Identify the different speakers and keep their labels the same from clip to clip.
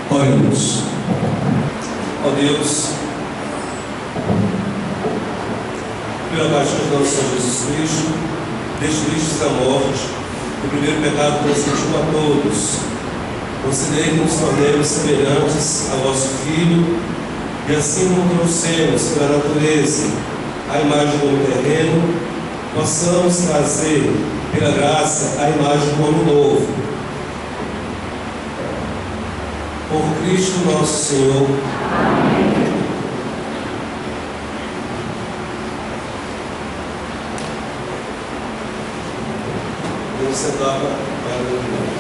Speaker 1: Oremos. Ó Deus, pela paixão de nosso Senhor Jesus Cristo, destruíste a morte, o primeiro pecado consentiu a todos. Concedei que nos tornemos semelhantes ao vosso Filho, e assim como trouxemos pela natureza a imagem do homem terreno, possamos trazer pela graça a imagem do homem novo. Por Cristo nosso Senhor. Amém. Deus sentava para o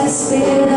Speaker 2: Espera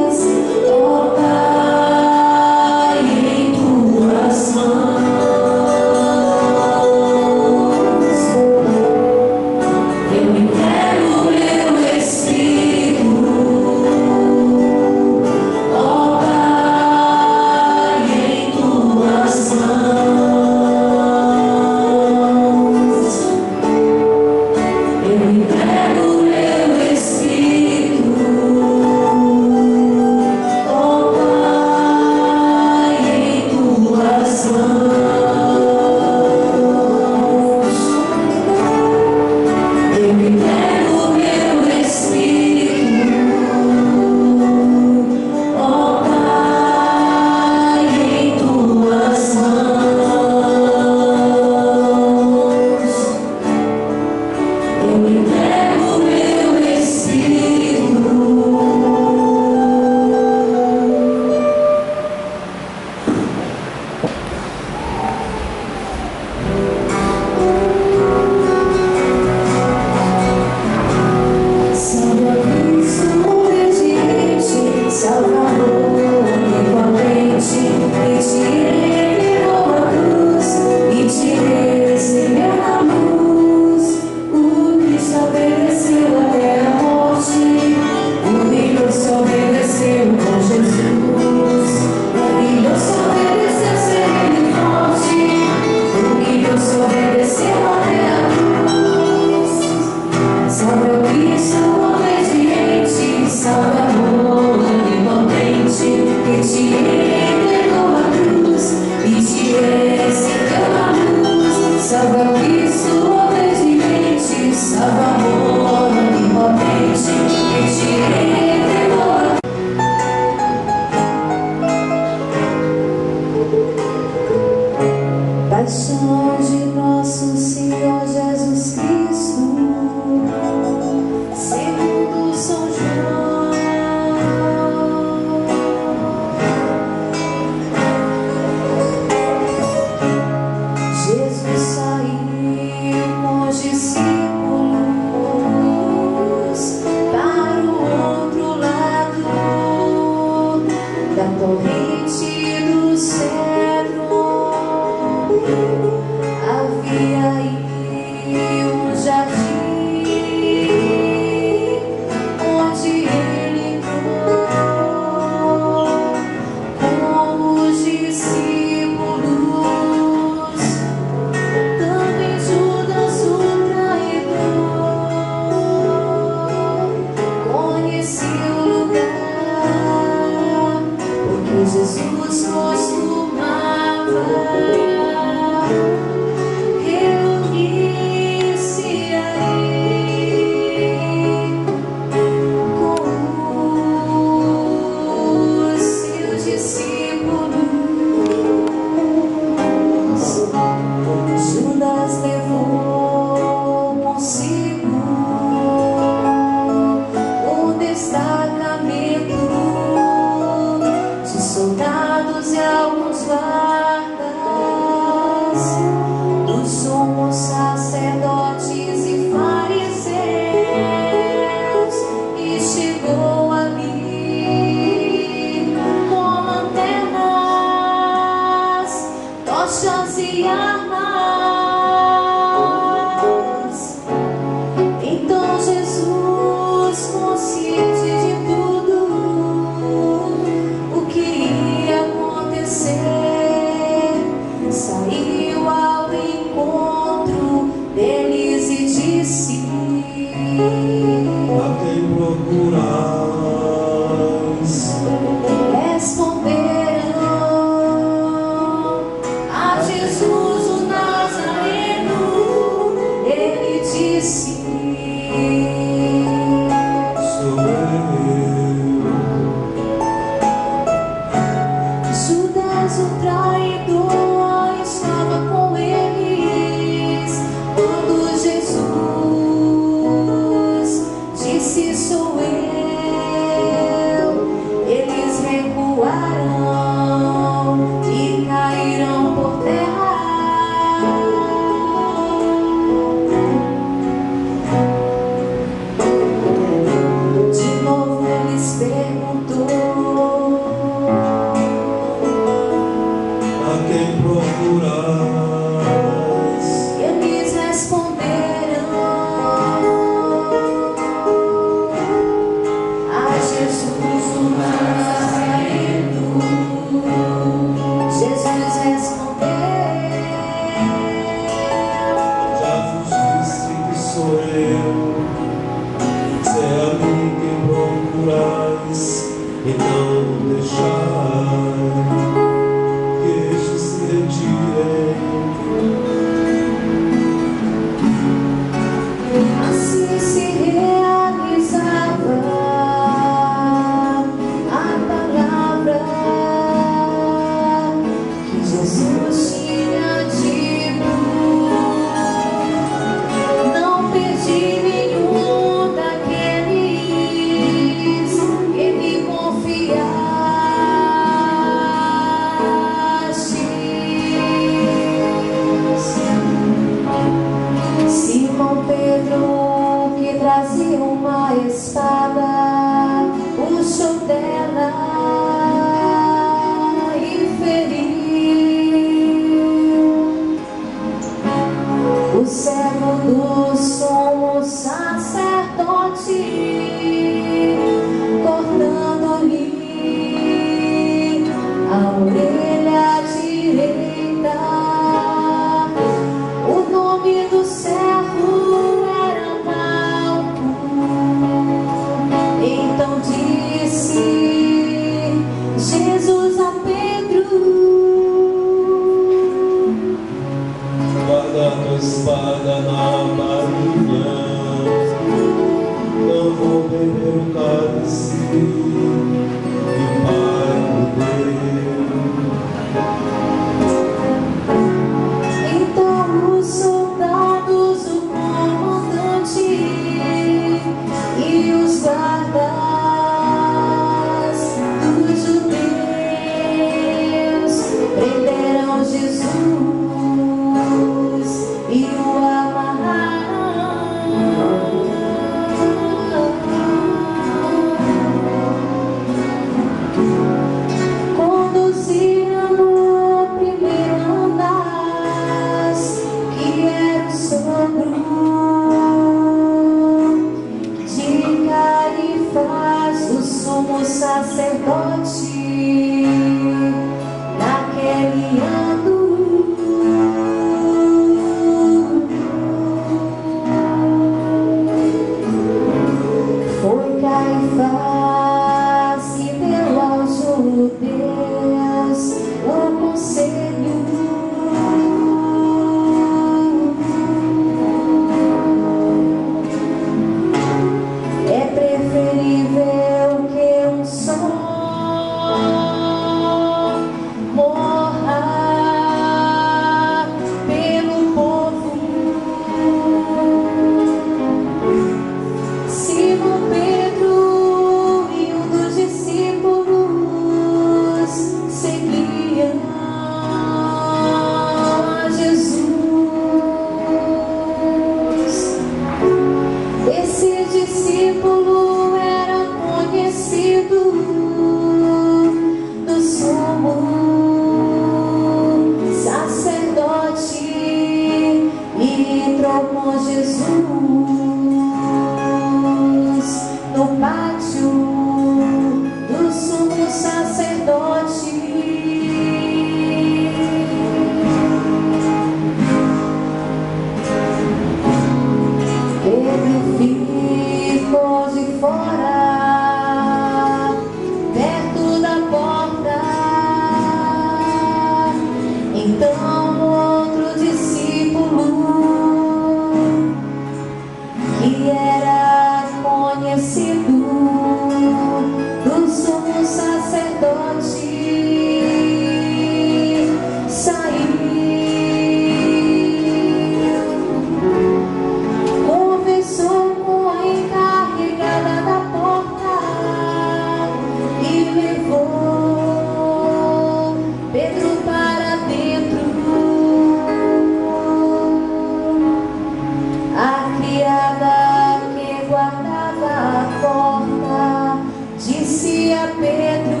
Speaker 2: a Pedro: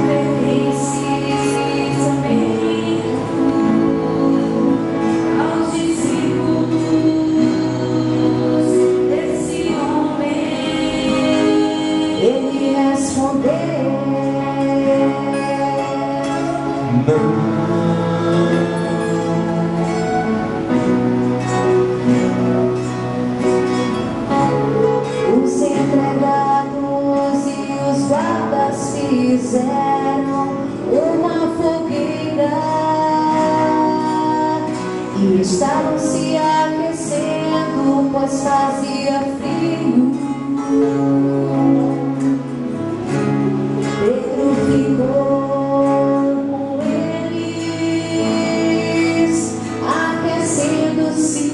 Speaker 2: pertences também aos discípulos desse homem. Ele respondeu: os empregados e os guardas fizeram uma fogueira e estavam se aquecendo, pois fazia frio. Pedro ficou com eles, aquecendo-se.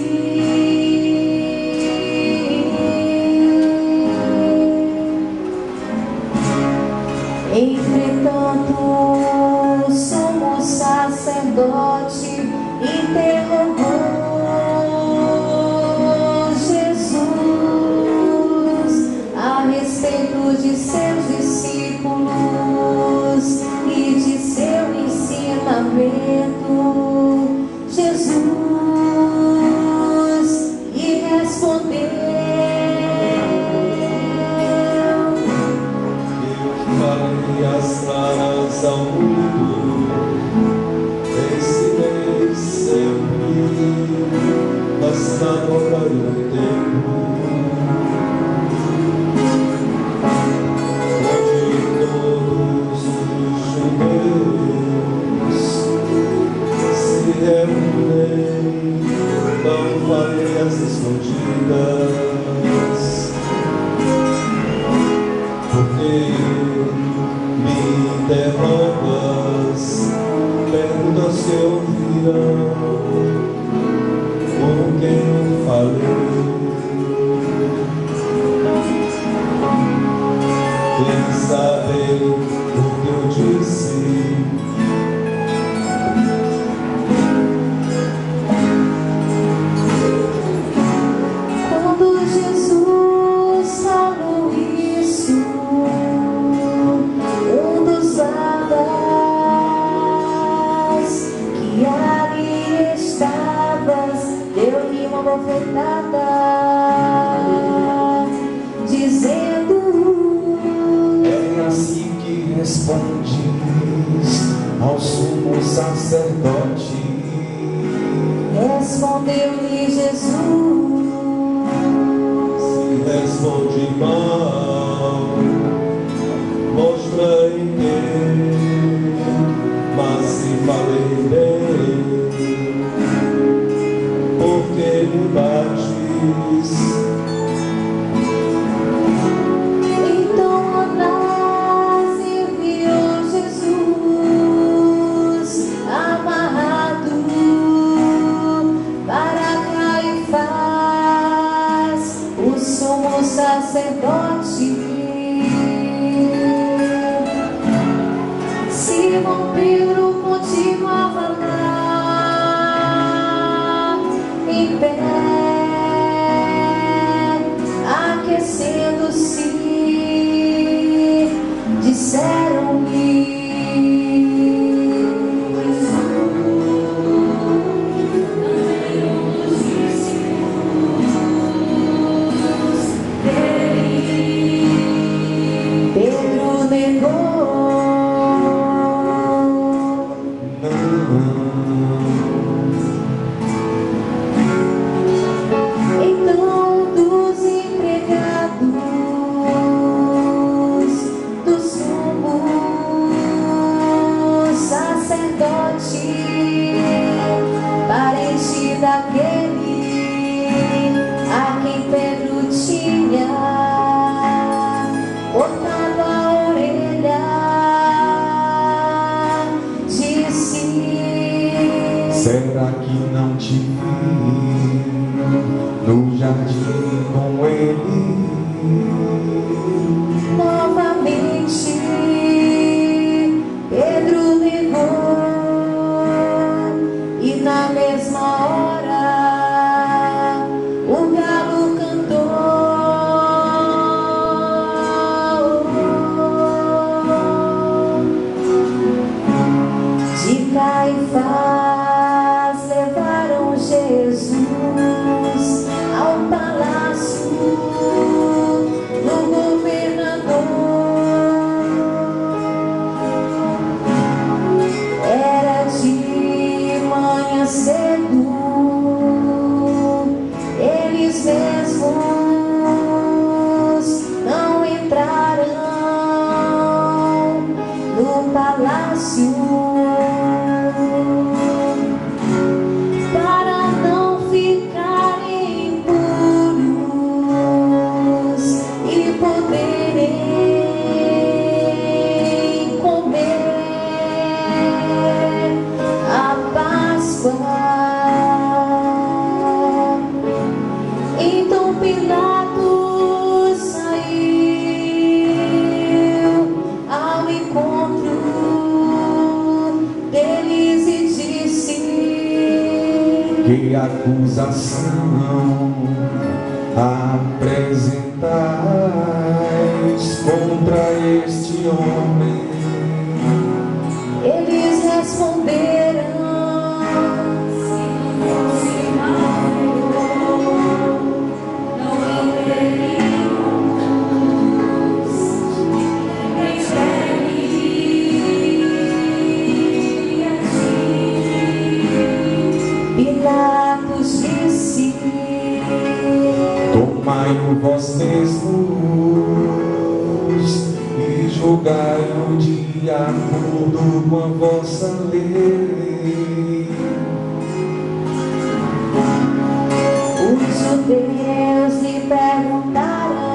Speaker 2: Entretanto, o sumo sacerdote interrogou Jesus a respeito de seus discípulos e de seu ensinamento. Jesus lhe respondeu:
Speaker 1: Falei as claras ao mundo, ensinei sempre, bastava para o tempo. Onde todos os judeus se reúnem, não falei as escondidas, porque me interrogas, perguntas que ouvirão, com quem eu falei. Eles sabem o que eu disse.
Speaker 2: Quando Jesus falou isso, um dos guardas que ali estavas deu-lhe uma bofetada, dizendo:
Speaker 3: É assim que respondes ao sumo sacerdote.
Speaker 2: Respondeu-lhe Jesus:
Speaker 1: Se responde mal, mostra em quem, mas se falei bem, porque me bates.
Speaker 2: Então Anás enviou Jesus amarrado para Caifás, o sumo sacerdote. Simão Pedro continuava lá em pé, aquecendo-se. Disseram-lhe: Pedro negou. Então dos empregados do sumo sacerdote, parente daquele a quem Pedro tinha cortado a orelha, disse:
Speaker 3: Será que não te vi no jardim com ele?
Speaker 2: Novamente Pedro negou, e na mesma hora Caifás levaram Jesus ao palácio do governador. Era de manhã cedo, eles mesmos não entraram no palácio para não ficarem impuros e poderem comer a Páscoa. Então Pilatos saiu ao encontro deles e disse:
Speaker 3: Que acusação apresentais contra este homem?
Speaker 2: Eles responderam: Pilatos disse:
Speaker 3: Tomai-o vós mesmos e julgai-o de acordo com a vossa lei.
Speaker 2: Os judeus lhe perguntaram: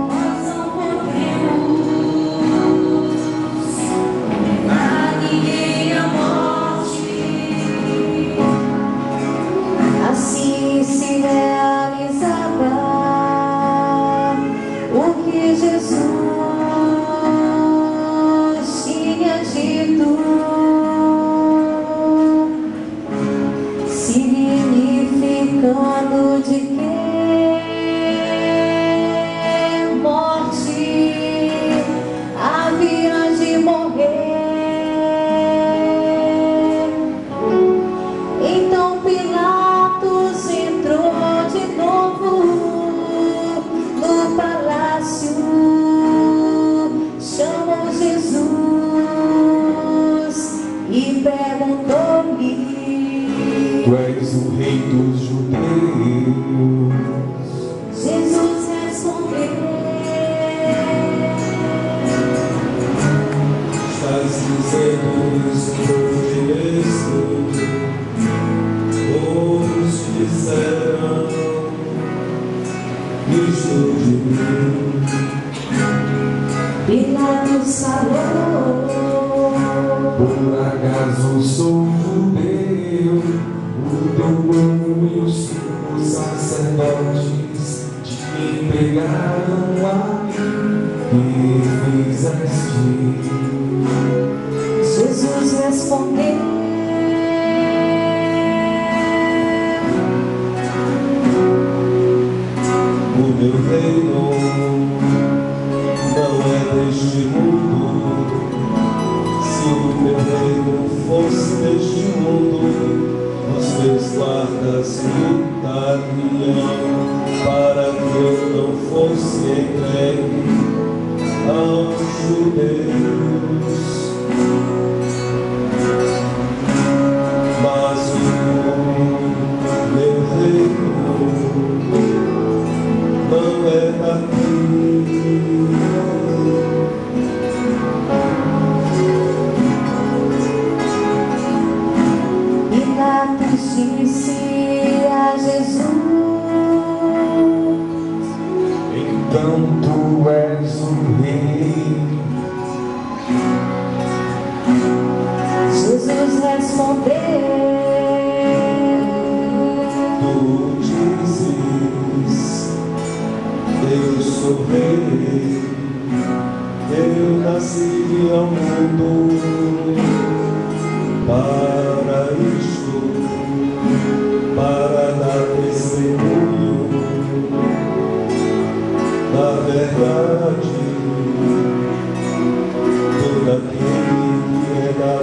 Speaker 2: nós não podemos dar ninguém a morte. Assim se realizava o que Jesus tinha dito, significando de que morte havia de morrer. Então Pilatos entrou de novo no palácio, chamou Jesus e perguntou-lhe:
Speaker 3: Tu és o rei dos judeus.
Speaker 2: Jesus respondeu:
Speaker 1: Estás dizendo isso por ti mesmo? Outros disseram isto de mim.
Speaker 2: Pilatos falou:
Speaker 3: Por acaso sou judeu? O teu povo e os sumos sacerdotes te entregaram a mim. Que fizeste?
Speaker 2: Jesus respondeu:
Speaker 1: O meu reino não é deste mundo. Se o meu reino fosse deste mundo, os meus guardas lutariam para que eu não fosse entregue aos judeus. Mas o meu reino não é daqui.
Speaker 2: Pilatos disse a Jesus:
Speaker 3: Então tu és o rei.
Speaker 2: Jesus respondeu:
Speaker 1: Tu dizes, eu sou rei, eu nasci ao mundo para isto, para dar testemunho da verdade. Todo aquele que é da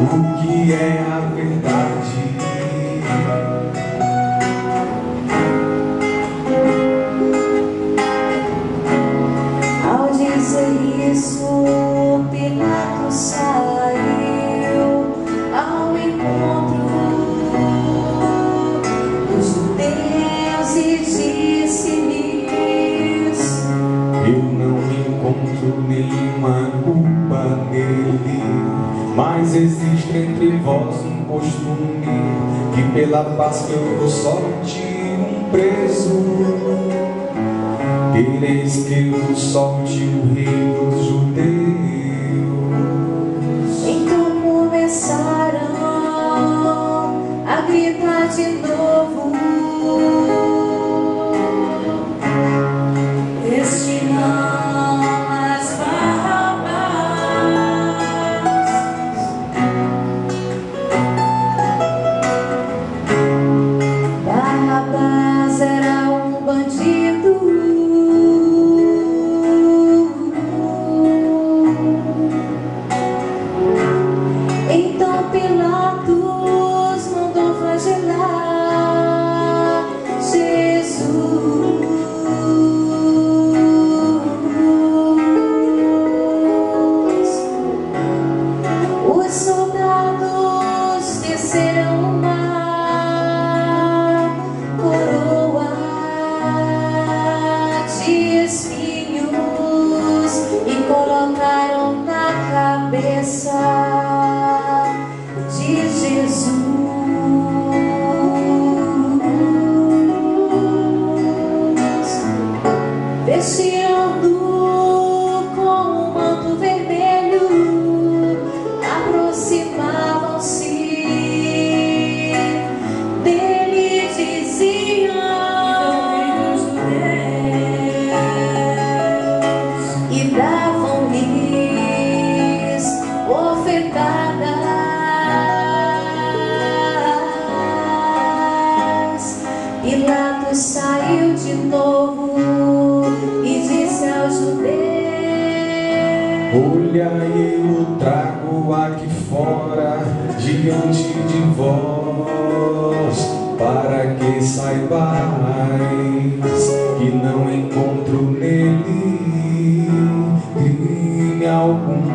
Speaker 3: o que é a verdade.
Speaker 2: Ao dizer isso, Pilatos saiu ao encontro dos judeus e disse-lhes:
Speaker 3: Eu não encontro nenhuma culpa nele, mas existe entre vós um costume que pela Páscoa eu vos solte um preso. Quereis que eu vos solte o rei dos judeus?
Speaker 2: Então começaram a gritar de novo: este não, mas Barrabás. Barrabás era um bandido. Então Pilatos mandou flagelar Jesus. Os soldados desceram uma coroa de espinhos e colocaram na cabeça de Jesus. Vestiram-no com um manto vermelho, aproximavam-se dele e diziam: e davam-lhes bofetadas. Pilatos saiu de novo e disse aos judeus:
Speaker 3: Olha, eu trago aqui fora diante de vós, para que saibais que não encontro nele crime algum.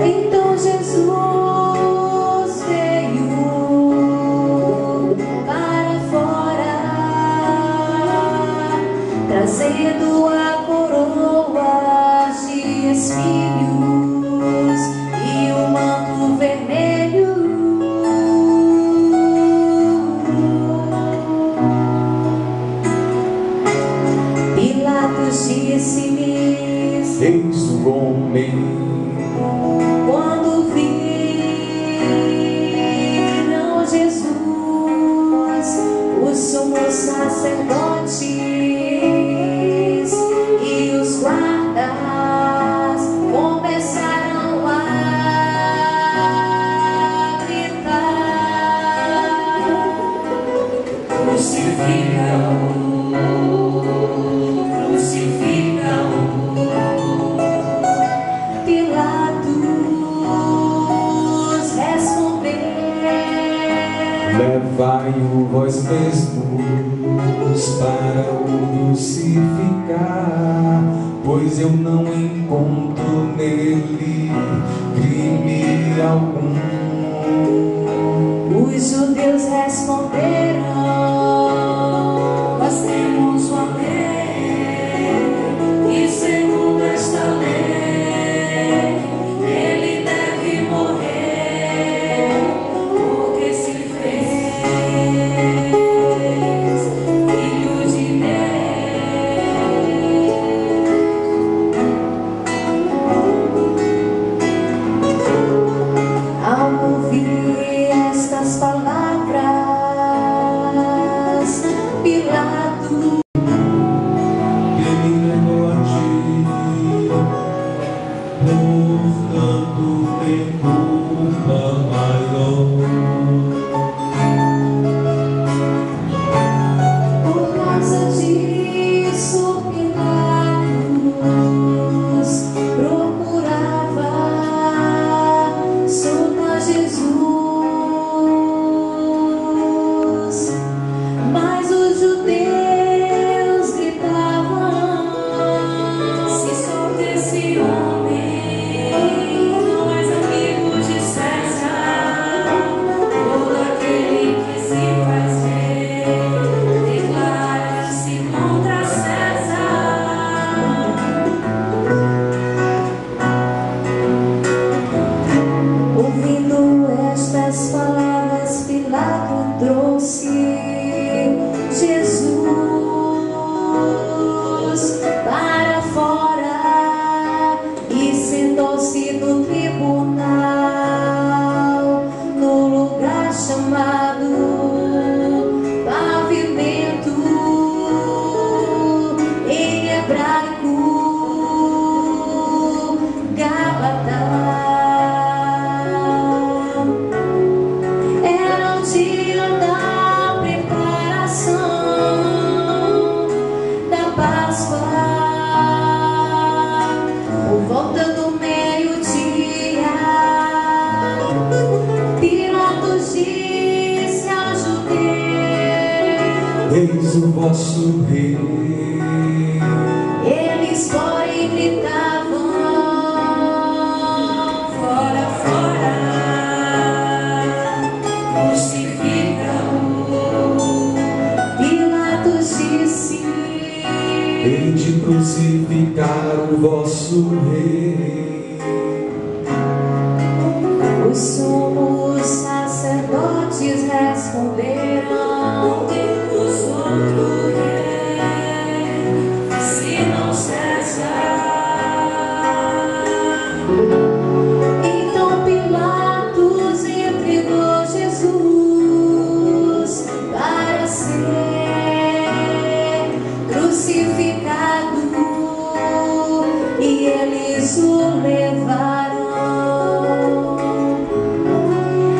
Speaker 2: Então Jesus veio para fora, trazendo a coroa de espinhos e o manto vermelho. Pilatos disse-lhes:
Speaker 3: Eis o homem.
Speaker 2: quando viram Jesus, os sumos sacerdotes e os guardas começaram a gritar: crucificam-o. Pilatos respondeu:
Speaker 3: Levai-o vós mesmos para o crucificar, pois eu não encontro nele crime algum.
Speaker 2: Os judeus responderam: nós temos uma lei, e segundo esta lei, ele deve morrer, porque se fez filho de Deus. Ao ouvir estas palavras, Pilatos
Speaker 1: portanto tem culpa maior.
Speaker 2: por causa disso, Pilatos procurava
Speaker 3: vosso rei.
Speaker 2: Eles porém gritavam: fora, fora, crucifica-o. Pilatos disse:
Speaker 3: Hei de crucificar o vosso rei.
Speaker 2: Os sumos sacerdotes responderam: temos outro rei, senão César. Então Pilatos entregou Jesus para ser crucificado, e eles o levaram.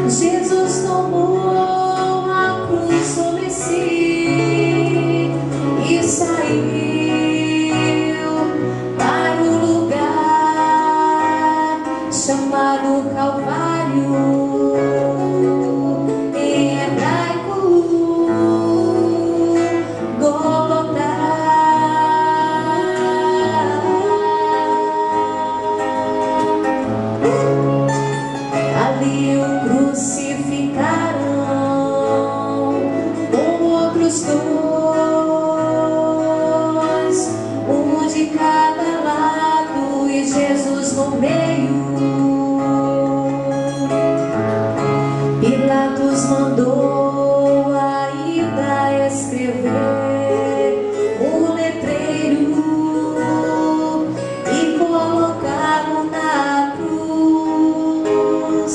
Speaker 2: Jesus tomou a cruz sobre si e saiu para o lugar chamado Calvário, em hebraico Gólgota. Ali o crucificaram com outros dois, um de cada lado e Jesus no meio. Pilatos mandou ainda escrever um letreiro e colocá-lo na cruz.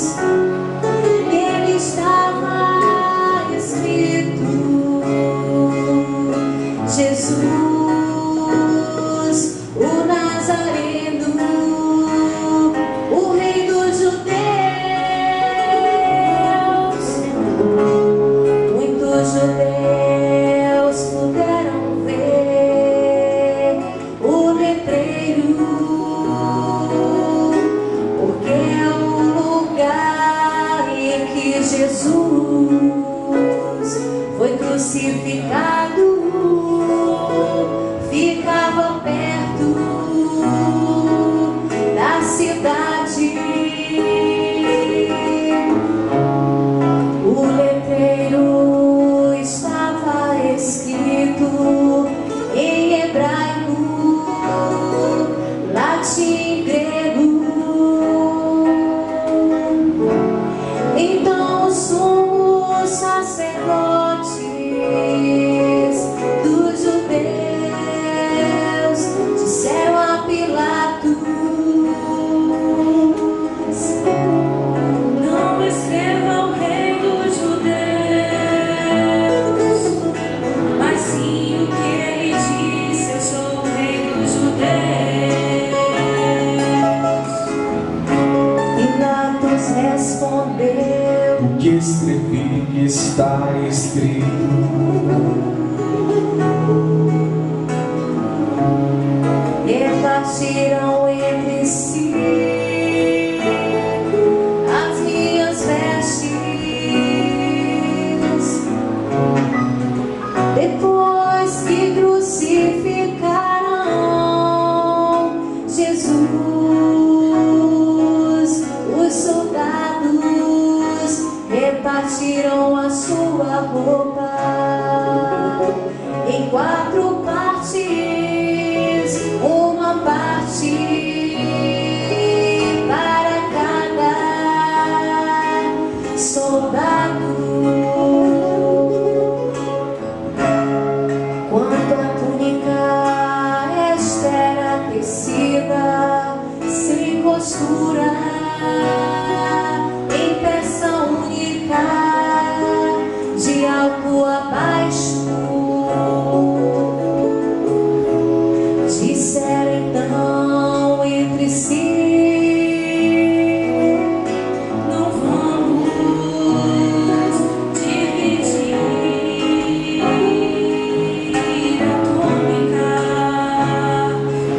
Speaker 2: Nele estava escrito: Jesus, o Nazareno, o Rei dos Judeus. Muitos judeus puderam ver o letreiro, porque é o lugar em que Jesus foi crucificado. Ficava perto da cidade. O letreiro estava escrito em hebraico, latim e grego. Então os sumos sacerdotes dos judeus disseram a Pilatos: não escreva o Rei dos Judeus, mas sim o que ele disse: eu sou o Rei dos Judeus. Pilatos respondeu:
Speaker 3: O que escrevi está escrito.
Speaker 2: Repartiram entre si as minhas vestes. Depois que crucificaram Jesus, os soldados repartiram a sua roupa em 4 partes, uma parte para cada soldado. Quanto à túnica, esta era tecida sem costura, em peça única, de alto a baixo. Disseram então entre si: não vamos dividir a túnica,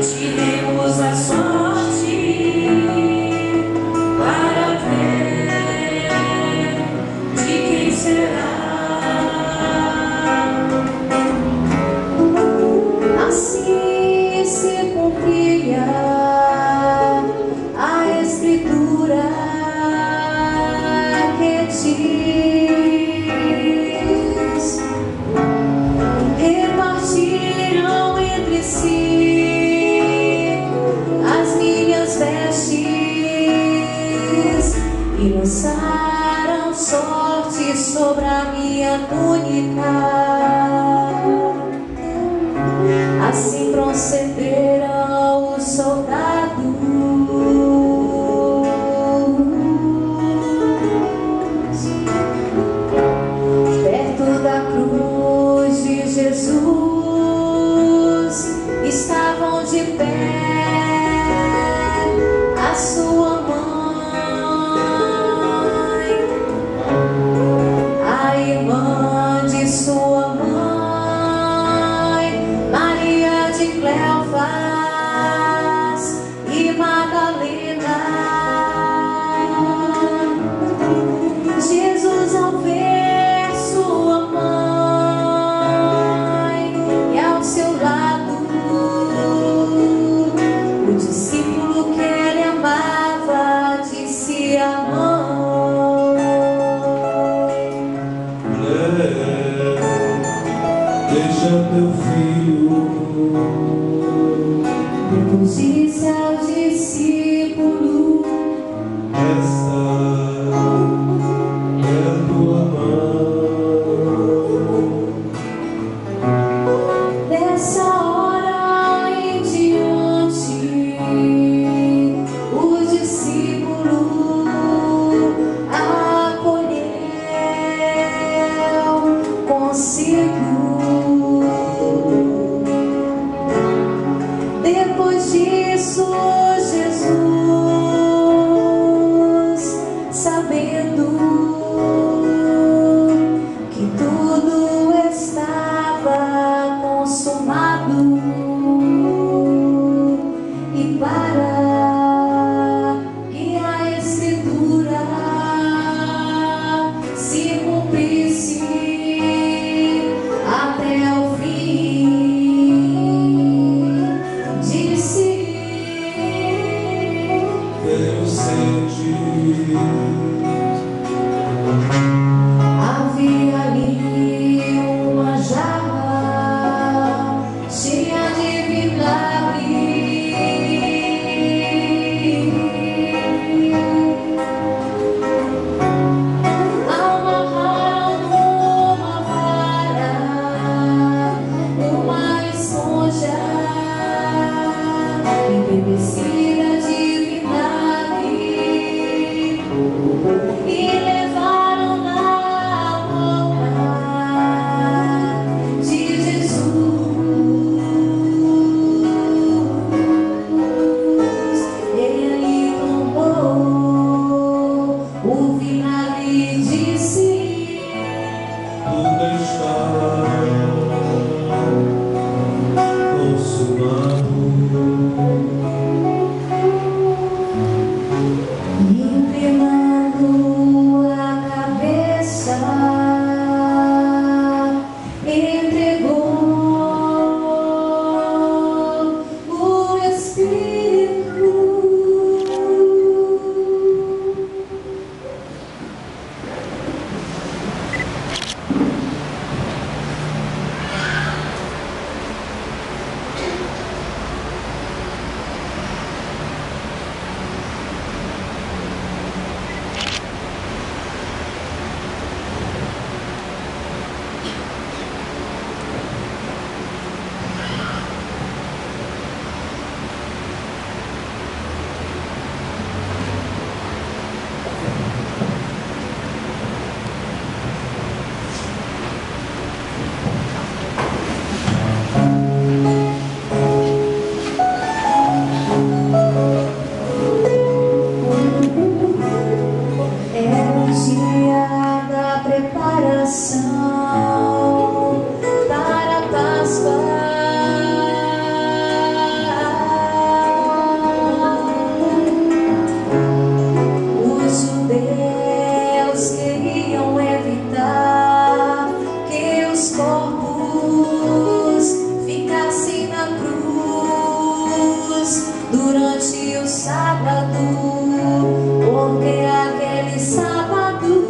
Speaker 2: tiremos a sorte para e lançaram sorte sobre a minha túnica. Assim procederam os soldados perto da cruz de Jesus. Estavam de pé a sua mãe, a irmã de sua mãe, Maria de Cleofas e Madalena. Jesus, ao ver sua mãe e ao seu lado o discípulo que ele amava, disse a mãe:
Speaker 1: Mulher, deixa teu filho.
Speaker 2: Depois disse ao discípulo:
Speaker 1: Essa é a tua mãe.
Speaker 2: Dessa hora em diante, o discípulo acolheu consigo. Depois disso, Jesus, sabendo que tudo estava consumado, e para que a Escritura se cumprisse até o fim, disse:
Speaker 1: Tenho sede.
Speaker 2: havia ali uma jarra cheia de vinagre. Amarraram numa vara uma esponja embebecida de vinagre e levaram na boca de Jesus. Ele tomou o vinagre e disse:
Speaker 1: Tudo está consumado.
Speaker 2: inclinando a cabeça, entregou o Espírito. Era o dia da preparação para a Páscoa. Os judeus queriam evitar que os corpos ficassem na cruz durante o sábado, porque aquele sábado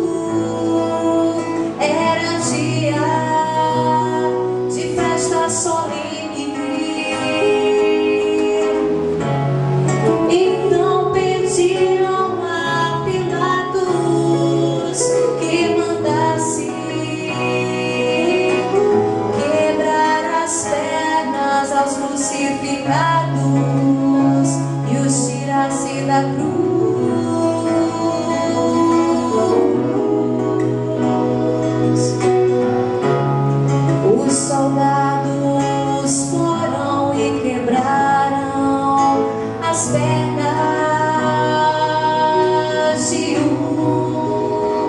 Speaker 2: era dia de festa solene. Então pediram a Pilatos da cruz. Os soldados foram e quebraram as pernas de um,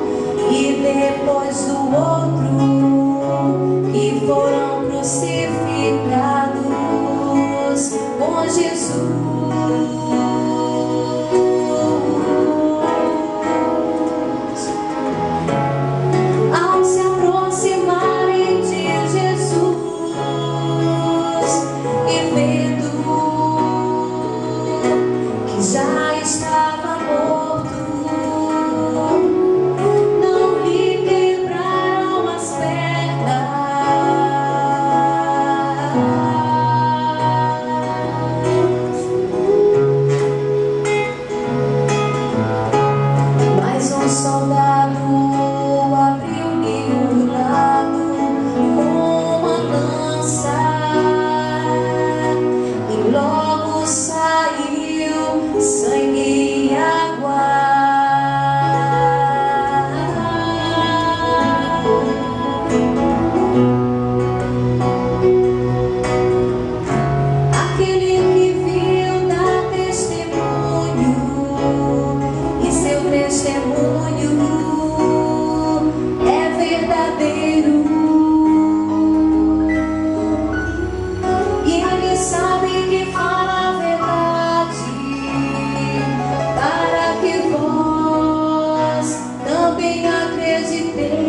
Speaker 2: e depois do outro, que foram crucificados com Jesus. Ao se aproximarem de Jesus e vendo que já estava morto, não lhe quebraram as pernas. Mas um soldado abriu-lhe o lado com uma lança, e logo saiu sangue e água. Aquele que viu dá testemunho, e seu testemunho é verdadeiro. E ele sabe que fala a verdade, para que vós também acrediteis.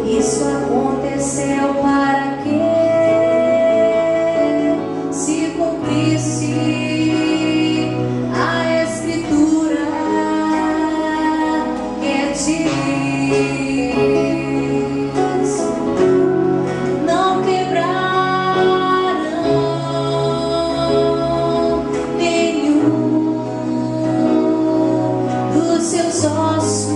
Speaker 2: Isso aconteceu para que se cumprisse a Escritura, que diz: não quebraram nenhum dos seus ossos.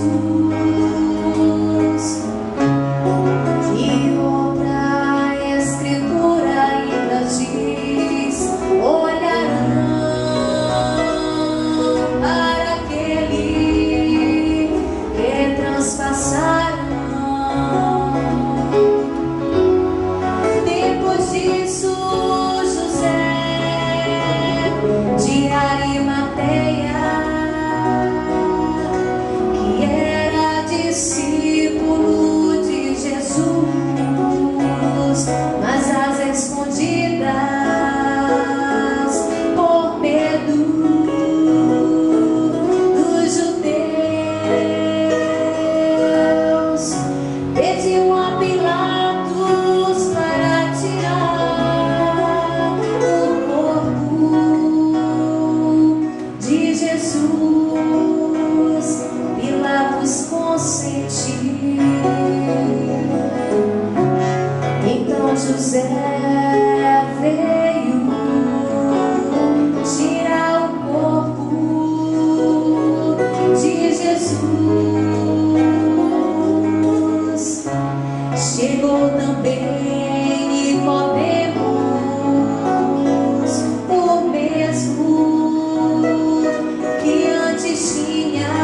Speaker 2: E outra Escritura ainda diz: olharão para aquele que transpassaram. Depois disso, José de Arimateia, que era discípulo de Jesus, mas às escondidas, por medo dos judeus, pediu a Pilatos para tirar o corpo de Jesus. Pilatos consentiu. Então José veio tirar o corpo de Jesus. Chegou também Nicodemos, o mesmo que antes tinha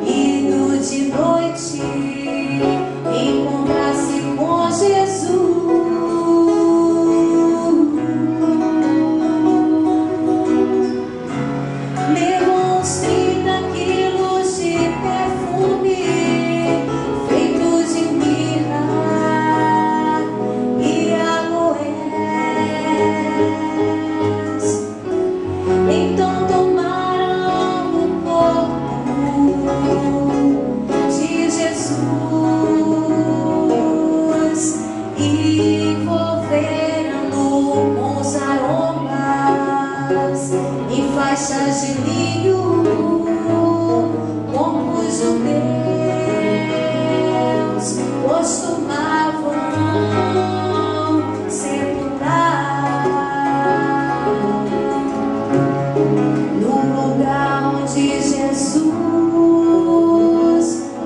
Speaker 2: ido de noite encontrar-se com Jesus. Levou uns 30 quilos de perfume feito de mirra e aloés. Então tomaram o corpo de Jesus e envolveram-no com os aromas em faixas de linho, como os judeus costumavam sepultar. No lugar onde Jesus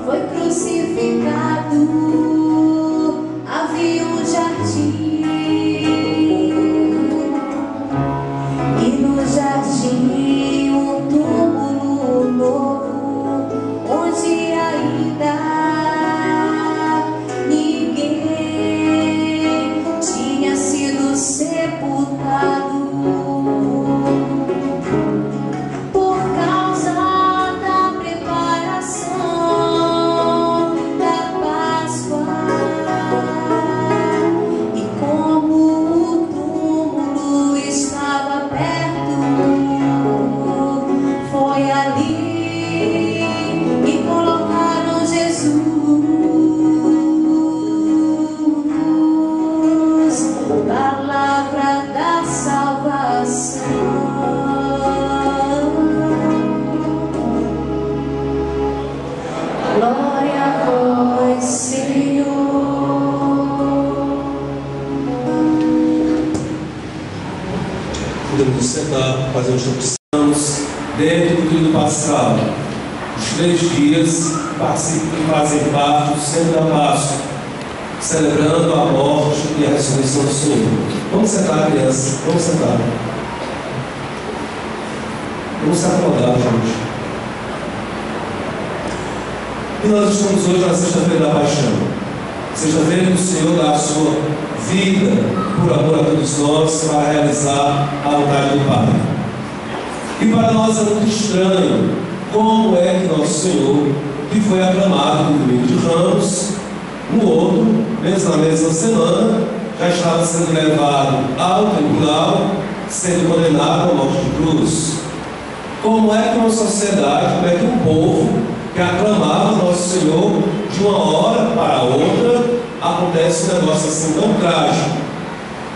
Speaker 2: foi crucificado, havia um jardim
Speaker 1: Podemos nos sentar, fazer os que precisamos. Dentro do período pascal, os 3 dias fazem parte do centro da Páscoa, celebrando a morte e a ressurreição do Senhor. Vamos sentar, crianças, vamos sentar. Vamos se acomodar, gente. E nós estamos hoje na sexta-feira da Paixão. Sexta-feira que o Senhor dá a sua vida por amor a todos nós para realizar a vontade do Pai. E para nós é muito estranho como é que nosso Senhor, que foi aclamado no domingo de Ramos, no outro, mesmo na mesma semana, já estava sendo levado ao tribunal, sendo condenado à morte de cruz. Como é que uma sociedade, como é que um povo que aclamava nosso Senhor de uma hora para outra, acontece um negócio assim tão trágico?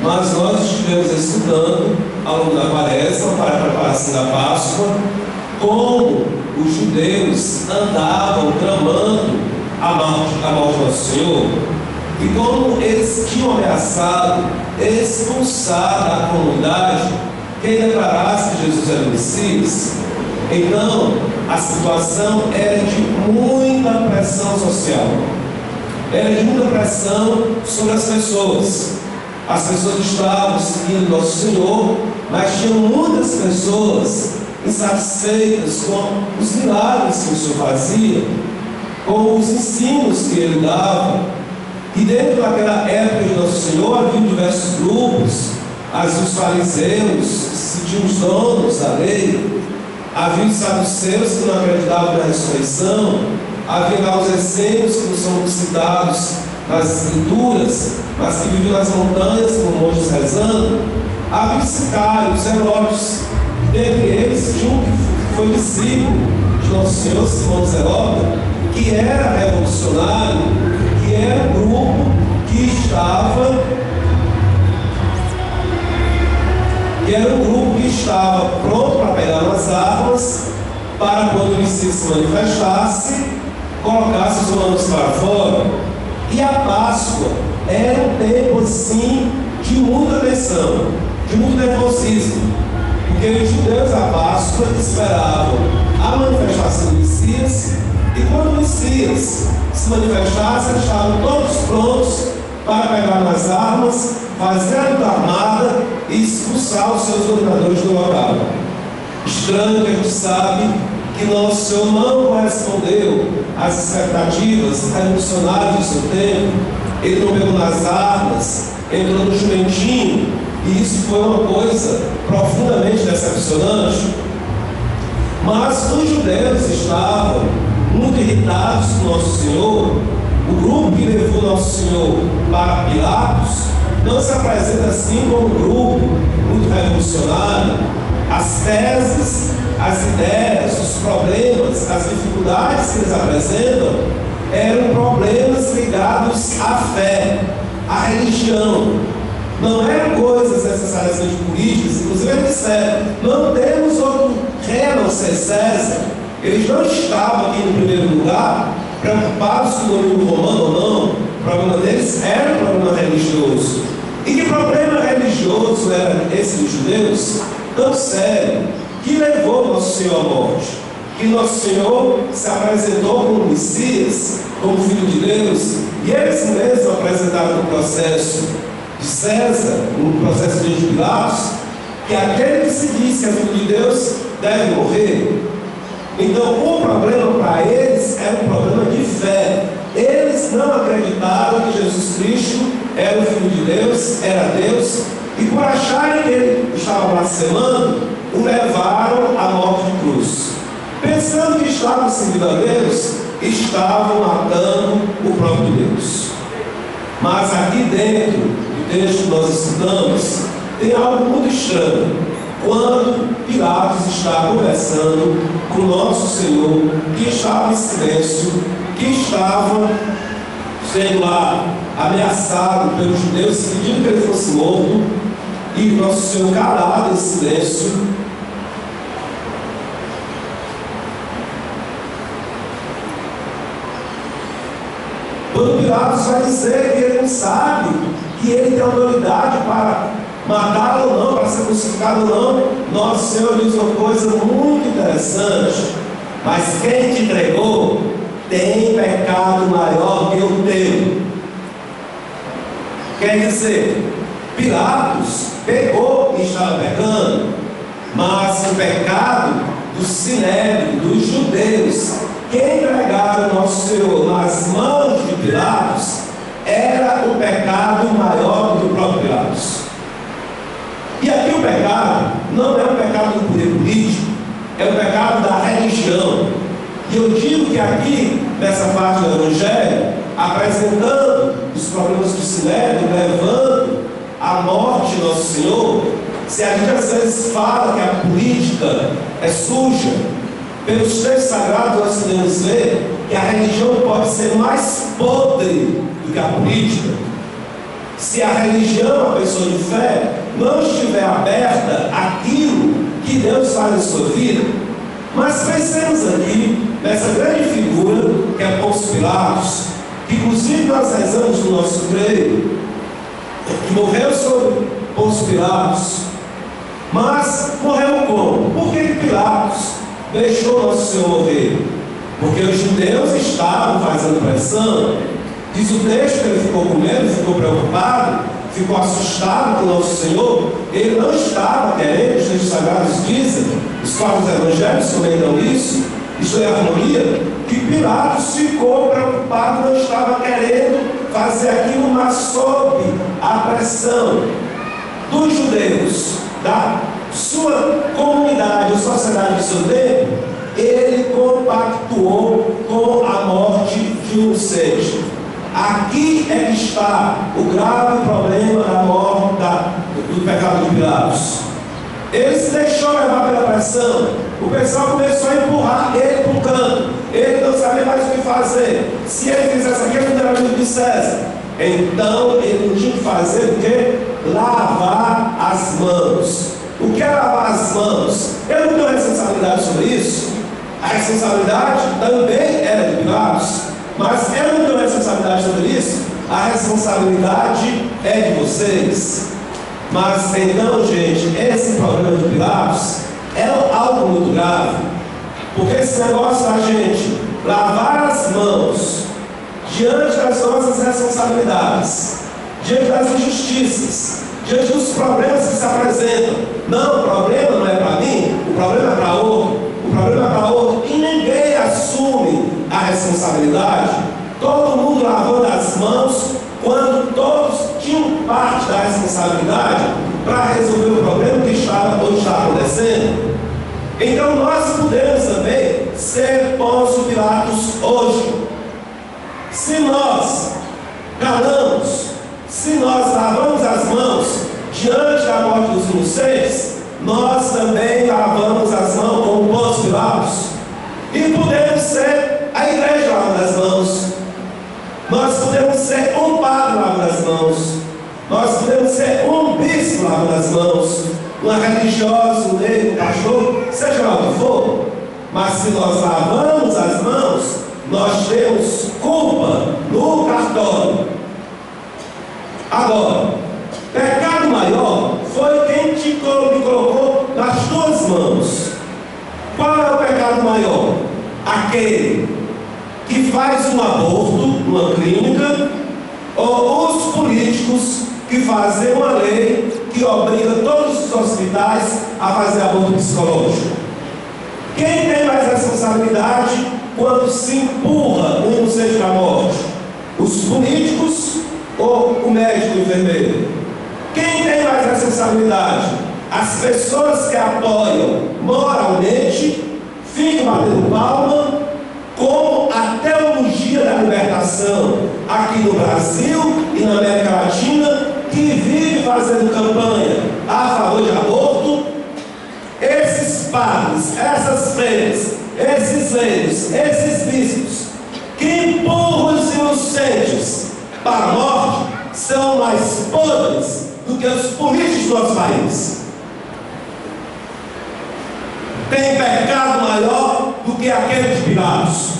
Speaker 1: Mas nós estivemos estudando ao longo da quaresma, para a preparação da Páscoa, como os judeus andavam tramando a morte do nosso Senhor, e como eles tinham ameaçado expulsar da comunidade quem declarasse que Jesus era o Messias. Então, a situação era de muita pressão social, era de muita pressão sobre as pessoas. As pessoas estavam seguindo nosso Senhor, mas tinham muitas pessoas insatisfeitas com os milagres que o Senhor fazia, com os ensinos que ele dava. E dentro daquela época de nosso Senhor havia diversos grupos. Havia os fariseus, que se sentiam os donos da lei. Havia os saduceus, que não acreditavam na ressurreição. Havia lá os essênios, que não são citados nas escrituras, mas que viviam nas montanhas com monges rezando. Havia os sicários, Herodes. Dentre eles tinha um que foi discípulo de nosso Senhor, Simão Zelote, que era revolucionário, que era um grupo que estava pronto para pegar nas armas, para quando o Messias se manifestasse, colocasse os romanos para fora. E a Páscoa era um tempo assim de muita tensão, de muito nervosismo, porque os judeus à Páscoa esperavam a manifestação do Messias, e quando o Messias se manifestasse, eles estavam todos prontos para pegar nas armas, fazer a luta armada e expulsar os seus dominadores do local. Estranho que a gente sabe que nosso Senhor não correspondeu às expectativas revolucionárias do seu tempo. Ele não pegou nas armas, entrou no jumentinho, e isso foi uma coisa profundamente decepcionante. Mas os judeus estavam muito irritados com nosso Senhor. O grupo que levou nosso Senhor para Pilatos não se apresenta assim como um grupo muito revolucionário. As teses, as ideias, os problemas, as dificuldades que eles apresentam eram problemas ligados à fé, à religião. Não eram coisas necessariamente políticas. Inclusive eles disseram: não temos outro rei a não ser César. Eles não estavam aqui no primeiro lugar preocupados com o domínio romano ou não. O problema deles era um problema religioso. E que problema religioso era esse dos judeus? Tão sério, que levou nosso Senhor à morte. Que nosso Senhor se apresentou como Messias, como Filho de Deus, e eles mesmos apresentaram no processo de César, no processo de Pilatos, que aquele que se diz que é Filho de Deus deve morrer. Então, o problema para eles era um problema de fé. Eles não acreditaram que Jesus Cristo era o Filho de Deus, era Deus, e por acharem que ele estava blasfemando, o levaram à morte de cruz. Pensando que estavam seguindo a Deus, estavam matando o próprio Deus. Mas aqui dentro do texto que nós estudamos, tem algo muito estranho. Quando Pilatos está conversando com nosso Senhor, que estava em silêncio, que estava sendo lá ameaçado pelos judeus, pedindo que ele fosse morto, e nosso Senhor calado em silêncio. Quando Pilatos vai dizer que ele não sabe, que ele tem autoridade para matá-lo ou não, para ser crucificado ou não. Nosso Senhor diz uma coisa muito interessante: mas quem te entregou tem pecado maior que o teu. Quer dizer, Pilatos pecou e estava pecando, mas o pecado do sinédrio, dos judeus, que entregaram nosso Senhor nas mãos de Pilatos, era o pecado maior do próprio Pilatos. E aqui o pecado não é um pecado do poder político, é o pecado da religião. E eu digo que aqui, nessa parte do Evangelho, apresentando os problemas do sinédrio, levando a morte de nosso Senhor, se a gente às vezes fala que a política é suja, pelos textos sagrados nós podemos ver que a religião pode ser mais podre do que a política. Se a religião, a pessoa de fé, não estiver aberta àquilo que Deus faz em sua vida. Mas pensemos aqui nessa grande figura que é Pôncio Pilatos, que inclusive nós rezamos no nosso creio, que morreu sobre Pôncio Pilatos. Mas morreu como? Por que Pilatos deixou nosso Senhor morrer? Porque os judeus estavam fazendo pressão. Diz o texto que ele ficou com medo, ficou preocupado, ficou assustado com nosso Senhor. Ele não estava querendo, os textos sagrados dizem, os quatro evangelhos comentam isso, isto é harmonia, que Pilatos ficou preocupado, não estava querendo fazer aquilo, mas sob a pressão dos judeus, da sua comunidade, a sociedade do seu tempo, ele compactuou com a morte de um inocente. Aqui é que está o grave problema da morte, do pecado de Pilatos. Ele se deixou levar pela pressão. O pessoal começou a empurrar ele para o canto. Ele não sabia mais o que fazer. Se ele fizesse aquilo, não era amigo de César. Então ele não tinha que fazer o quê? Lavar as mãos. O que é lavar as mãos? Eu não tenho responsabilidade sobre isso. A responsabilidade também era de Pilatos, mas eu não tenho responsabilidade sobre isso. A responsabilidade é de vocês. Mas então, gente, esse problema de Pilatos é algo muito grave, porque esse negócio da gente lavar as mãos diante das nossas responsabilidades, diante das injustiças, diante dos problemas que se apresentam. Não, o problema não é para mim, o problema é para outro, o problema é para outro, e ninguém assume a responsabilidade. Todo mundo lavando as mãos, quando todos tinham parte da responsabilidade para resolver o problema que estava ou está acontecendo. Então nós podemos também ser Pôncio Pilatos hoje. Se nós calamos, se nós lavamos as mãos diante da morte dos inocentes, nós também lavamos as mãos como Pôncio Pilatos. E podemos ser a igreja lavando as mãos. Nós podemos ser um padre lavando as mãos. Nós podemos ser um bispo lavando as mãos. Uma religiosa, um leigo, um pastor, seja lá o que for. Mas se nós lavamos as mãos, nós temos culpa no cartório. Agora, pecado maior foi quem me colocou nas tuas mãos. Qual é o pecado maior? Aquele que faz um aborto numa clínica, ou os políticos que fazem uma lei que obriga todos os hospitais a fazer aborto psicológico. Quem tem mais responsabilidade quando se empurra um inocente à morte? Os políticos ou o médico, o enfermeiro? Quem tem mais responsabilidade? As pessoas que apoiam moralmente, ficam batendo palma, como a teologia da libertação aqui no Brasil e na América Latina, que vive fazendo campanha a favor de aborto. Esses padres, essas freiras, esses leigos, esses bispos que empurram os inocentes para a morte são mais podres do que os políticos do nosso país. Tem pecado maior do que aquele de Pilatos.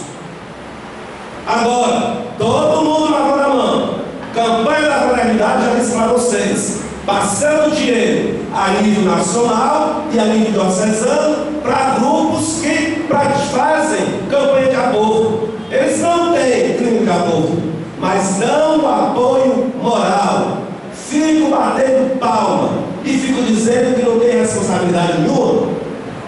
Speaker 1: Agora, todo mundo lavando a mão. Campanha da fraternidade, já disse para vocês, passando dinheiro a nível nacional e a nível diocesano para grupos que fazem campanha de aborto. Eles não têm crime de aborto, mas dão um apoio moral. Fico batendo palma e fico dizendo que não tem responsabilidade nenhuma.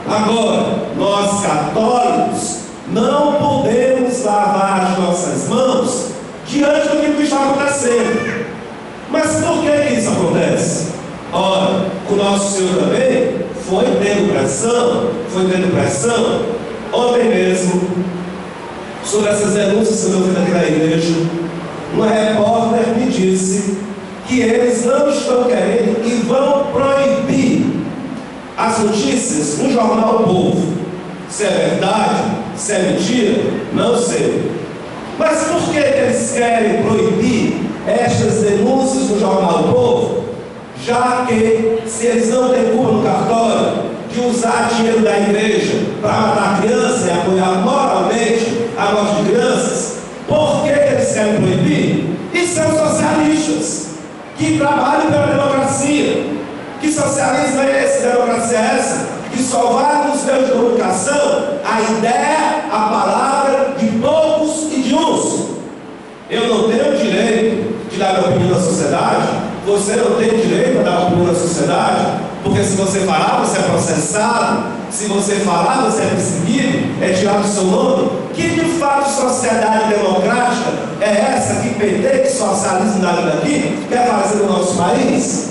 Speaker 1: Agora, nós católicos não podemos lavar as nossas mãos diante do que está acontecendo. Mas por que isso acontece? Ora, o nosso Senhor também foi tendo pressão. Ontem mesmo, sobre essas denúncias que eu fiz aqui na igreja, uma repórter me disse que eles não estão querendo e vão proibir as notícias no jornal O Povo. Se é verdade, se é mentira, não sei. Mas por que eles querem proibir estas denúncias no jornal O Povo? Já que, se eles não têm culpa no cartório de usar dinheiro da igreja para matar crianças e apoiar moralmente a morte de crianças, por que eles querem proibir? E são socialistas que trabalham pela democracia. Que socialismo é esse? Democracia é essa? Que só vale nos meios de comunicação a ideia, a palavra de poucos e de uns. Eu não tenho o direito de dar minha opinião na sociedade. Você não tem o direito de dar opinião na sociedade, porque se você falar, você é processado. Se você falar, você é perseguido, é tirado do seu nome. Que de fato sociedade democrática é essa que PT, que socialismo daqui quer fazer no nosso país?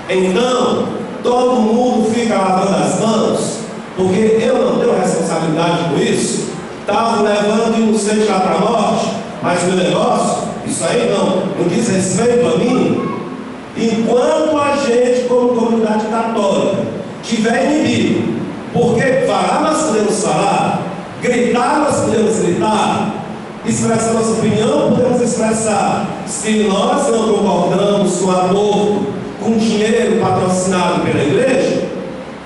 Speaker 1: Então, todo mundo fica lavando as mãos, porque eu não tenho responsabilidade com isso. Estava levando inocente lá para a morte, mas meu negócio, isso aí não diz respeito a mim. Enquanto a gente, como comunidade católica, tiver inimigo, porque falar nós podemos falar, gritar nós podemos gritar, expressar nossa opinião podemos expressar. Se nós não concordamos com o aborto, com dinheiro patrocinado pela igreja,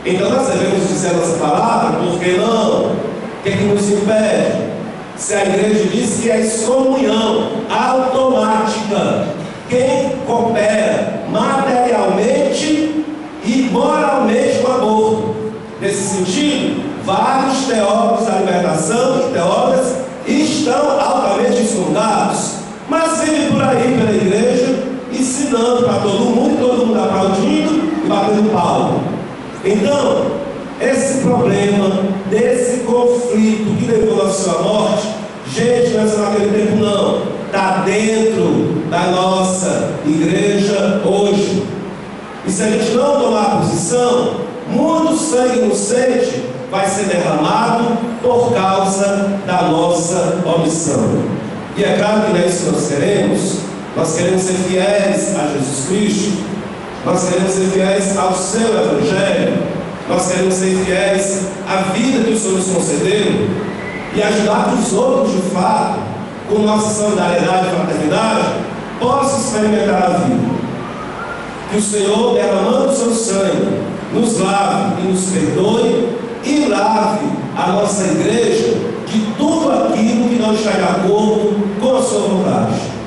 Speaker 1: então nós devemos dizer nossa palavra. Por que não? O que é que nos impede? Se a igreja diz que é excomunhão automática, quem coopera materialmente e moralmente com o aborto. Nesse sentido, vários teólogos da libertação e teólogas estão altamente excomungados, mas vivem por aí pela igreja ensinando para todo mundo aplaudindo e batendo palma. Então, esse problema, desse conflito que levou a sua morte, gente, não é só naquele tempo não, está dentro da nossa igreja hoje. E se a gente não tomar posição, muito sangue inocente vai ser derramado por causa da nossa omissão. E é claro que não é isso que nós queremos. Nós queremos ser fiéis a Jesus Cristo, nós queremos ser fiéis ao seu Evangelho, nós queremos ser fiéis à vida que o Senhor nos concedeu e ajudar que os outros, de fato, com nossa solidariedade e fraternidade, possam experimentar a vida. Que o Senhor, derramando o seu sangue, nos lave e nos perdoe e lave a nossa igreja de tudo aquilo que não está de acordo com a sua vontade.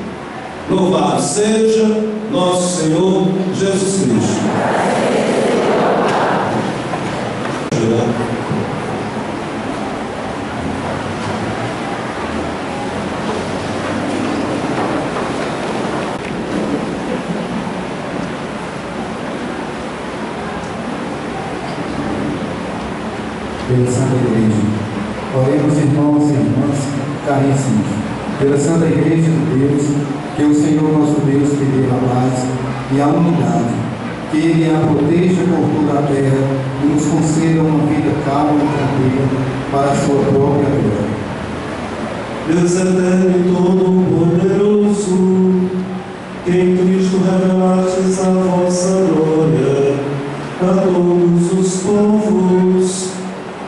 Speaker 1: Louvado seja nosso Senhor Jesus Cristo.
Speaker 3: Pela Santa Igreja, oremos, irmãos e irmãs caríssimos, pela Santa Igreja de Deus, que o Senhor nosso Deus lhe dê a paz e a unidade, que Ele a proteja por toda a terra e nos conceda uma vida calma e tranquila para a sua própria glória.
Speaker 1: Deus eterno e todo-poderoso, que em Cristo revelastes a vossa glória a todos os povos,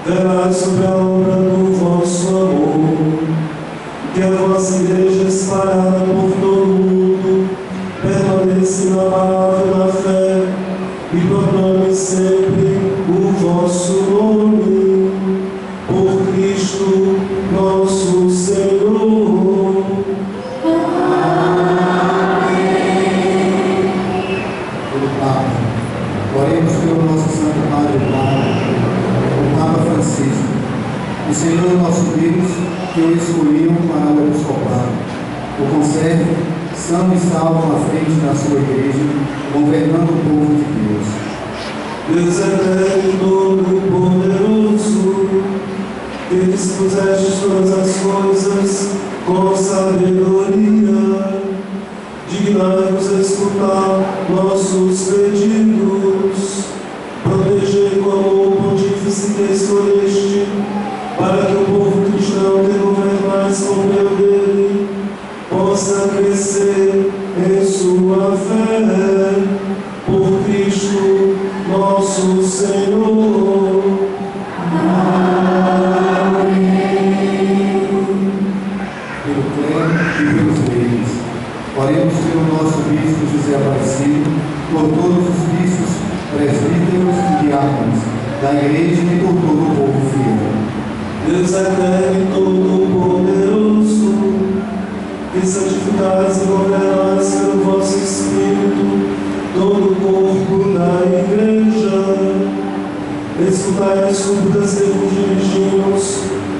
Speaker 1: velai sobre a obra do vosso amor, que a vossa igreja espalhada por todo o mundo permaneça na palavra e na fé e proclame sempre o vosso nome, por Cristo nosso Senhor. Amém.
Speaker 4: Senhor nosso Deus, que o escolhiam para o episcopado. O conserve são e salvo à frente da sua igreja, governando o povo de Deus.
Speaker 1: Deus eterno, todo-poderoso, que dispuseste todas as coisas com sabedoria, dignai-vos escutar nossos pedidos, protegei como o pontífice que escolheste, para que o povo cristão que governais com meu dele possa crescer em sua fé, por Cristo nosso Senhor.
Speaker 4: Pelo clero e pelos reis. Oremos pelo nosso bispo José Aparecido, por todos os bispos, presbíteros e diáconos da igreja e por todo o povo fiel.
Speaker 1: Deus eterno e todo-poderoso, que santificais e governais pelo vosso Espírito todo o corpo da igreja, escutai as súplicas que vos dirigimos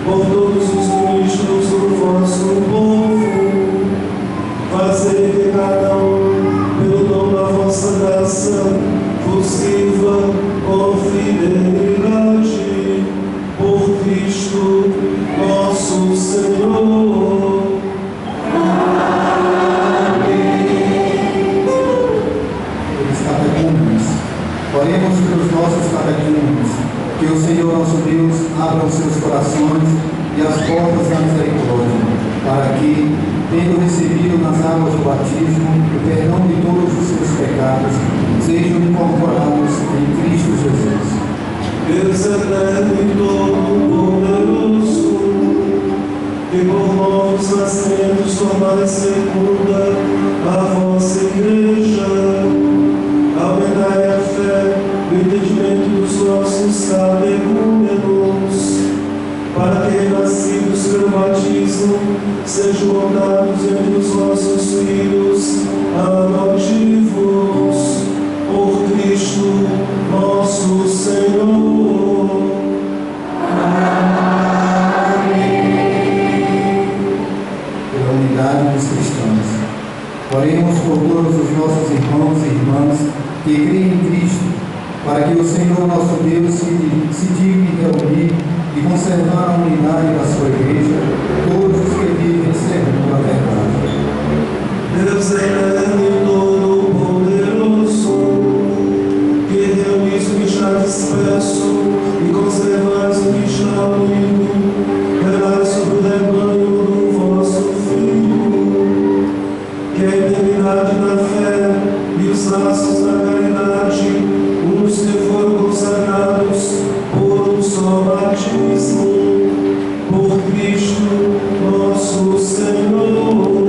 Speaker 1: por todos os ministros do vosso povo. Fazei que cada pelo dom da vossa graça, vos sirva com fidelidade, por Cristo nosso Senhor.
Speaker 4: Pelos catecúmenos. Oremos pelos nossos catecúmenos, que o Senhor nosso Deus abra os seus corações e as portas da misericórdia, para que, tendo recebido nas águas do batismo o perdão de todos os seus pecados, sejam incorporados em Cristo Jesus.
Speaker 1: Deus eterno e todo-poderoso, que por novos nascimentos tornais fecunda a vossa igreja, aumentai a fé e o entendimento dos nossos catecúmenos, para que, nascidos pelo batismo, sejam contados entre os vossos filhos adotivos, por Cristo nosso Senhor.
Speaker 4: Pela unidade dos cristãos. Oremos por todos os nossos irmãos e irmãs que creem em Cristo, para que o Senhor nosso Deus se digne reunir e conservar a unidade da sua igreja, todos os que vivem segundo a verdade.
Speaker 1: Deus eterno e todo-poderoso, que reunis o que está disperso e conservais o que está unido, velai sobre o rebanho do vosso Filho, que a eternidade da fé e os laços da caridade, uns que foram consagrados por um só batismo, por Cristo nosso Senhor.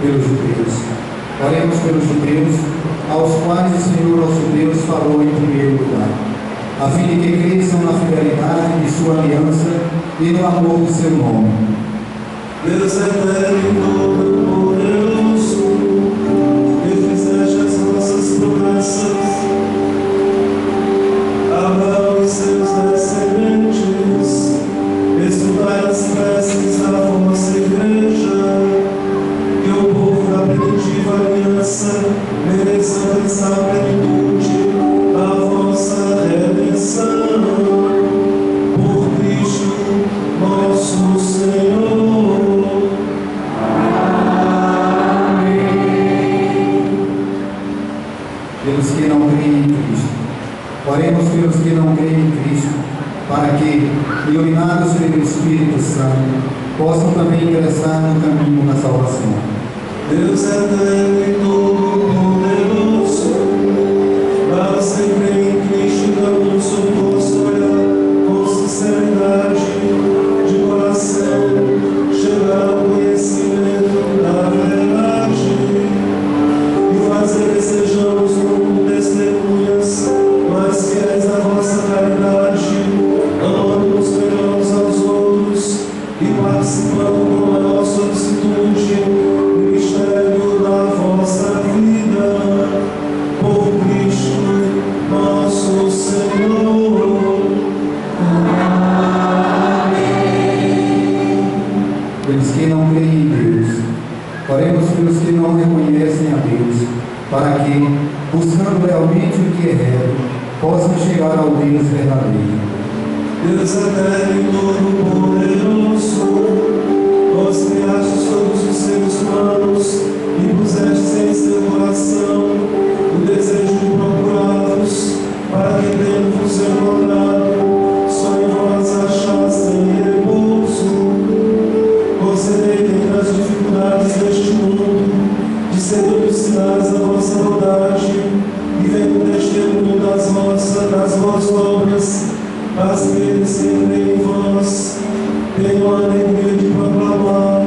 Speaker 4: Pelos judeus. Oremos pelos judeus, aos quais o Senhor nosso Deus falou em primeiro lugar, a fim de que cresçam na fidelidade de sua aliança e no amor do seu nome.
Speaker 1: Deus eterno e todo-poderoso, que fizeste as nossas promessas, Abraão e seus descendentes, escutai as preces da vossa igreja, que o povo da primitiva aliança mereça alcançar a plenitude da vossa redenção, por Cristo nosso Senhor.
Speaker 4: Pelos que não creem em Cristo. Oremos pelos que não creem em Cristo, para que, iluminados pelo Espírito Santo, possam também ingressar no caminho da salvação.
Speaker 1: Deus eterno e todo-poderoso, para os que creem em Cristo, damos o vosso olhar com sinceridade de coração, chegar ao conhecimento da verdade e fazer que sejamos no mundo testemunhas mais fiéis da vossa caridade, amando-nos melhor uns aos outros e participando com a nossa solicitude do mistério da vossa vida.
Speaker 4: para que, buscando realmente o que é reto, possam chegar ao Deus verdadeiro.
Speaker 1: Deus eterno e todo-poderoso, vós criastes todos os seres humanos e pusestes em seu coração o desejo de procurá-los, para que, tendo-vos encontrado, só em vós achassem repouso. Concedei que entre as dificuldades deste mundo discernindo os sinais da vossa bondade e vendo o testemunho das vossas obras, as que eles que creem em vós tenham a alegria de proclamar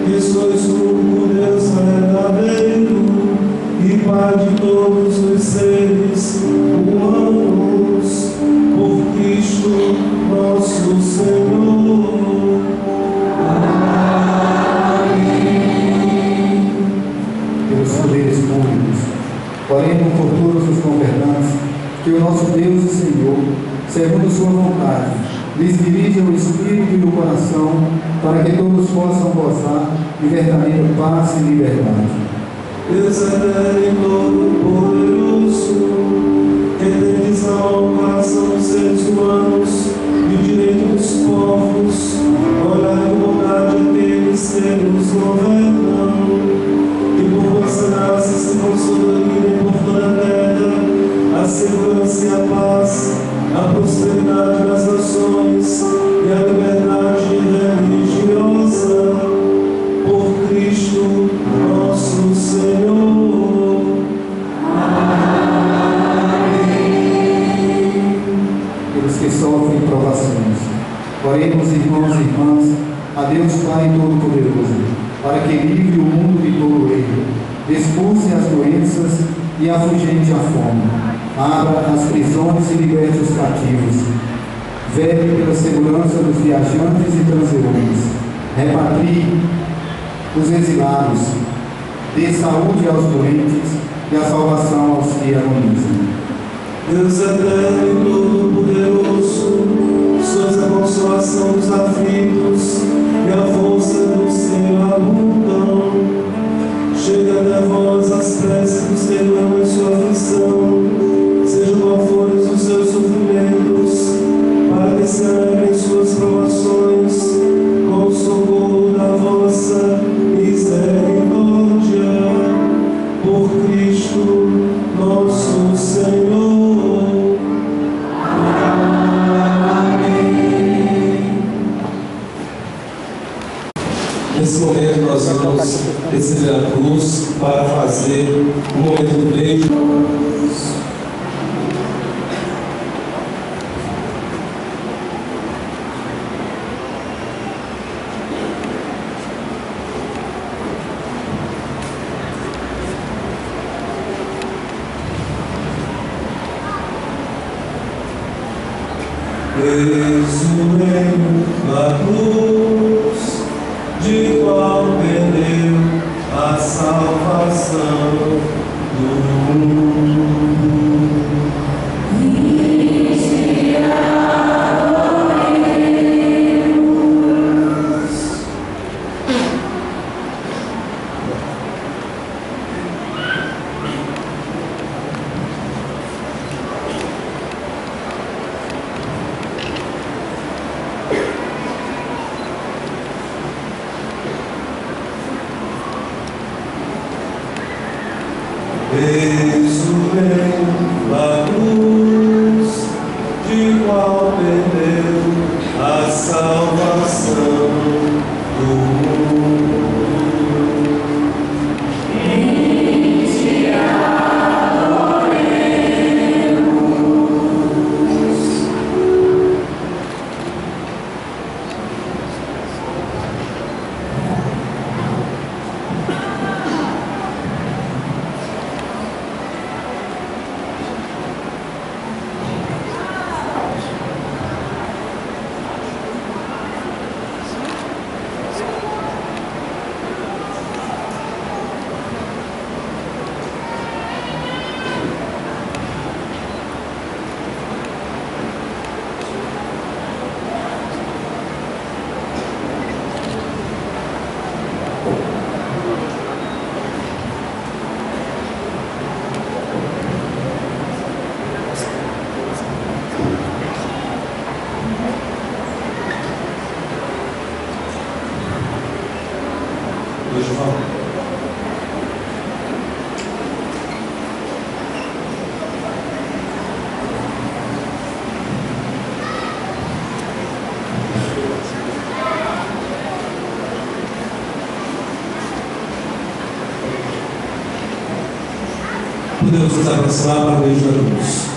Speaker 1: que sois o único Deus verdadeiro e Pai de todos os seres humanos, por Cristo nosso Senhor.
Speaker 4: Pelos poderes públicos, oremos por todos os governantes, que o nosso Deus e Senhor, segundo sua vontade, lhes dirija o espírito e o coração, para que todos possam gozar de verdadeira paz e liberdade.
Speaker 1: Deus eterno e todo-poderoso, que tendes na mão o coração dos seres humanos e o direito dos povos, olhai com bondade aqueles que nos governam, e por vossa graça se consolidem por toda a terra a segurança e a paz, a prosperidade das nações e a liberdade religiosa, por Cristo nosso Senhor.
Speaker 4: Pelos que sofrem provações, oremos, irmãos e irmãs, a Deus Pai Todo-Poderoso, para que livre o mundo de todo erro, expulse as doenças e afugente a fome, abra as prisões e liberte os cativos, vele pela segurança dos viajantes e transeuntes, repatrie os exilados, dê saúde aos doentes e a salvação aos que agonizam.
Speaker 1: Deus eterno e todo-poderoso, sois a consolação dos aflitos e a força dos que abundam. Chega até vós as preces dos que doam em sua aflição, sejam qual forem os seus sofrimentos, para que se alegrem suas provações, com o socorro da vossa misericórdia, por Cristo nosso Senhor. Nesse momento nós vamos receber a cruz para fazer um momento do beijo. Eis o reino da cruz, de qual perdeu a salvação do mundo. Eis o reino da cruz, de qual perdeu a salvação do mundo. Podemos nos aproximar para o beijo da luz.